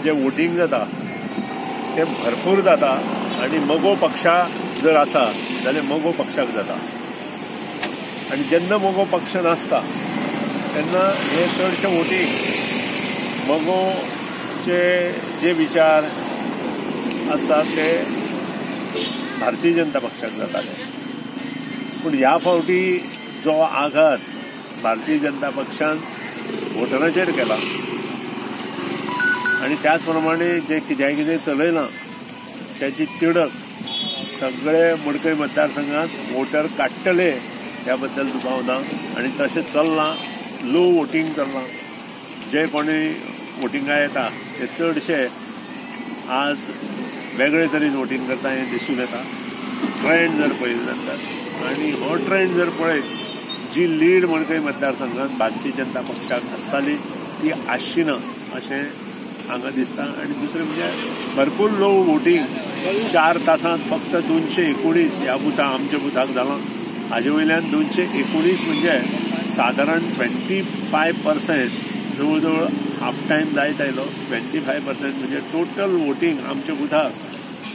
जे वोटिंग जाता ते भरपूर जाता आणि मगो पक्षा जर आसा जाल्यार मगो पक्षाक जाता आणि जेन्ना मगो पक्ष नासता तेन्ना हे चडशे वोटिंग मगोचे जे विचार असतात ते भारतीय जनता पक्षाक जाताले पूण ह्या फावटी जो आघात भारतीय जनता पक्षान वोटरांचेर केला आणि त्याच प्रमाणे जे कितें चलयलां त्याची तिडक सगळे मडकय मतदारसंघात वोटर काडटले ह्या बद्दल दुबावना आणि तशें चल्लां लो वोटिंग चल्लां जे कोणी वोटिंगा येता ते चडशे आज वेगळे तरेन वोटिंग करता हें दिसून येता ट्रेंड जर पळयलें जाल्यार आणि हो ट्रेंड जर पळयत जी लीड मडकय मतदारसंघात भारतीय जनता पक्षाक आसताली ती आसची ना अशें हांगा दिसता आणि दुसरें म्हणजे भरपूर लो वोटिंग 4 तासांत फक्त 219 ह्या बुथा आमच्या बुथाक जालां हाजे वयल्यान 219 म्हणजे सादारण 25% जवळ जवळ हाफ टायम जायत आयलो 25% म्हणजे टोटल वोटिंग आमच्या बुथाक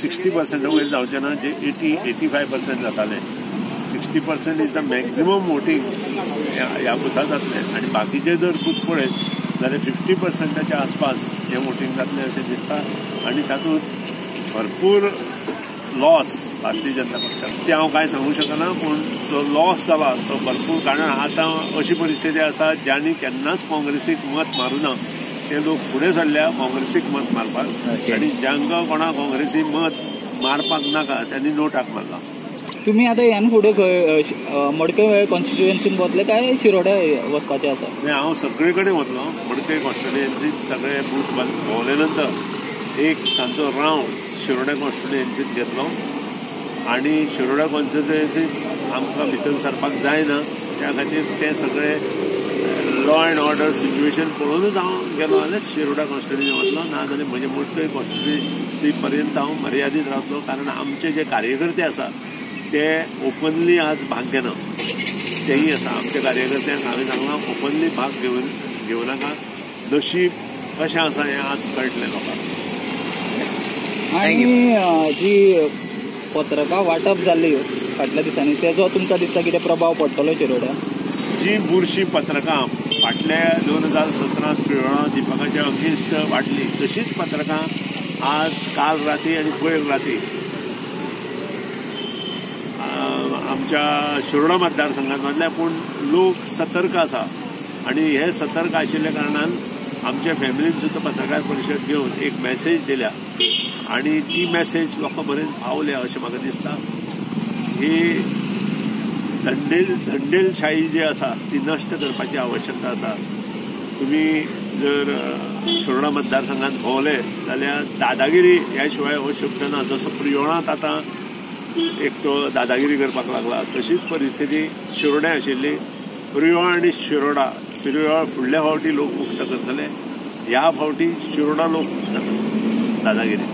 60% वयर जावचें ना जे 80-85% जातालें 60% इज द मॅक्झिमम वोटिंग ह्या बुथाक जातलें आणि बाकीचे जर बूथ पळयत जाल्यार 50%च्या आसपास हे वोटिंग जातलें अशें दिसता आणि तातूंत भरपूर लॉस भारतीय जनता पक्षाक ते हांव कांय सांगूंक शकना पूण जो लॉस जाला तो भरपूर कारण आतां अशी परिस्थिती आसा ज्यांनी केन्नाच काँग्रेसीक मत मारूं ना ते लोक फुडें सरल्या काँग्रेसीक मत मारपाक आणि ज्यांका कोणाक काँग्रेसी मत मारपाक नाका त्यांनी नोटाक मारला. तुम्ही आता ह्यान फुडें खंय मडकय कॉन्स्टिट्युएन्सीन वतले काय शिरोड्या वचपाचें आसा? हांव सगळे कडेन वतलो मडकय कॉन्स्टिट्युएन्सीत सगळे बूथ भोंवले नंतर एक सांजचो रावंड शिरोड्या कॉन्स्टिट्युएन्सीत घेतलो आणि शिरोड्या कॉन्स्टिट्युएन्सीत आमकां भितर सरपाक जायना त्या खातीर ते सगळे लॉ अँड ऑर्डर सिच्युएशन पळोवनूच हांव गेलो जाल्यार शिरोड्या कॉन्स्टिट्युएन्सी वतलो ना जाल्यार म्हजे मडकय कॉन्स्टिट्युएन्सी पर्यंत हांव मर्यादीत रावतलो कारण आमचे जे कार्यकर्ते आसा ते ओपनली आज भाग घेना तेही आसा आमच्या कार्यकर्त्यांक हांवें सांगलां ओपनली भाग घेवं नाका नशीब कशें आसा हें आज कळटलें लोकांक. आणि जी पत्रकां वांटप जाल्ली फाटल्या दिसांनी तेजो तुमकां दिसता कितें प्रभाव पडटलो शिरोड्या? जी बुरशी पत्रकां फाटल्या 2017 पिळवणा दिपकाच्या अगेन्स्ट वाटली तशीच पत्रकां आज काल राती आनी पयर राती आमच्या शिरोडा मतदारसंघात वाजल्या पूण लोक सतर्क आसा आणि हे सतर्क आशिल्ल्या कारणान आमच्या फॅमिलीन सुद्धा पत्रकार परिशद घेवन एक मॅसेज दिल्या आणि ती मॅसेज लोकां पर्यंत पावल्या अशें म्हाका दिसता. ही धंडेलशाही जी आसा ती नश्ट करपाची आवश्यकता आसा. तुम्ही जर शिरोडा मतदारसंघात भोंवले जाल्यार दादागिरी ह्या शिवाय हो शब्द ना. जसो प्रियोणात आता एक तो दादागिरी करपाक लागला तशीच परिस्थिती शिरोड्या आशिल्ली. प्रियो आणि शिरोडा फुडल्या फावटी लोक मुक्त करतले ह्या फावटी शिरोडा लोक मुक्त करतले दादागिरी.